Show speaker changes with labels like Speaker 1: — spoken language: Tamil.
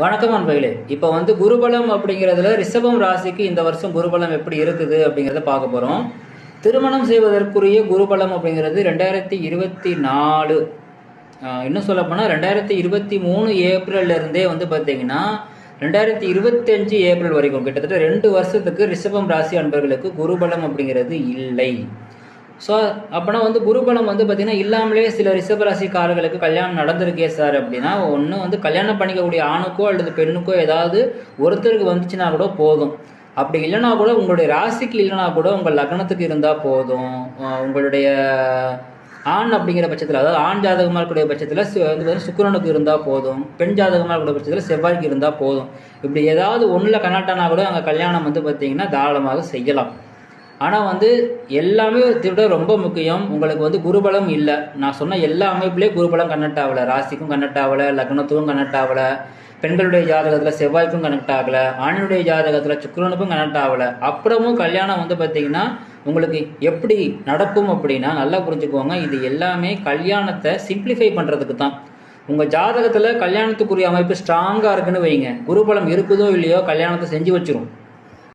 Speaker 1: வணக்கம் அன்பர்களே. இப்போ குருபலம் அப்படிங்கிறதுல ரிஷபம் ராசிக்கு இந்த வருஷம் குருபலம் எப்படி இருக்குது அப்படிங்கிறத பார்க்க போகிறோம். திருமணம் செய்வதற்குரிய குருபலம் அப்படிங்கிறது 2024, இன்னும் சொல்ல போனால் 2023 ஏப்ரல்லேருந்தே பார்த்தீங்கன்னா 2025 ஏப்ரல் வரைக்கும் கிட்டத்தட்ட 2 வருஷத்துக்கு ரிஷபம் ராசி அன்பர்களுக்கு குருபலம் அப்படிங்கிறது இல்லை. ஸோ அப்போனா குருபலம் பார்த்தீங்கன்னா இல்லாமலே சில ரிஷபராசிக்காரர்களுக்கு கல்யாணம் நடந்திருக்கே சார் அப்படின்னா, ஒன்று கல்யாணம் பண்ணிக்கக்கூடிய ஆணுக்கோ அல்லது பெண்ணுக்கோ ஏதாவது ஒருத்தருக்கு வந்துச்சுன்னா கூட போதும். அப்படி இல்லைனா கூட உங்களுடைய ராசிக்கு இல்லைனா கூட உங்கள் லக்னத்துக்கு இருந்தால் போதும். உங்களுடைய ஆண் அப்படிங்கிற பட்சத்தில், அதாவது ஆண் ஜாதகமாக இருக்கக்கூடிய பட்சத்தில் சுக்கிரனுக்கு இருந்தால் போதும், பெண் ஜாதகமாக இருக்கக்கூடிய பட்சத்தில் செவ்வாய்க்கு இருந்தால் போதும். இப்படி ஏதாவது ஒன்றில் கனெக்டானா கூட அங்கே கல்யாணம் பார்த்தீங்கன்னா தாராளமாக செய்யலாம். ஆனால் எல்லாமே விட ரொம்ப முக்கியம், உங்களுக்கு குருபலம் இல்லை. நான் சொன்ன எல்லா அமைப்புலேயே குருபலம் கனெக்ட் ஆகலை. ராசிக்கும் கனெக்ட் ஆகலை, லக்னத்துக்கும் கனெக்ட் ஆகலை, பெண்களுடைய ஜாதகத்தில் செவ்வாய்க்கும் கனெக்ட் ஆகலை, ஆணினுடைய ஜாதகத்தில் சுக்கிரனுக்கும் கனெக்ட் ஆகலை. அப்புறமும் கல்யாணம் பார்த்தீங்கன்னா உங்களுக்கு எப்படி நடக்கும் அப்படின்னா நல்லா புரிஞ்சுக்கோங்க. இது எல்லாமே கல்யாணத்தை சிம்பிளிஃபை பண்ணுறதுக்கு தான். உங்கள் ஜாதகத்தில் கல்யாணத்துக்குரிய அமைப்பு ஸ்ட்ராங்காக இருக்குன்னு வைங்க, குருபலம் இருக்குதோ இல்லையோ கல்யாணத்தை செஞ்சு வச்சிரும்.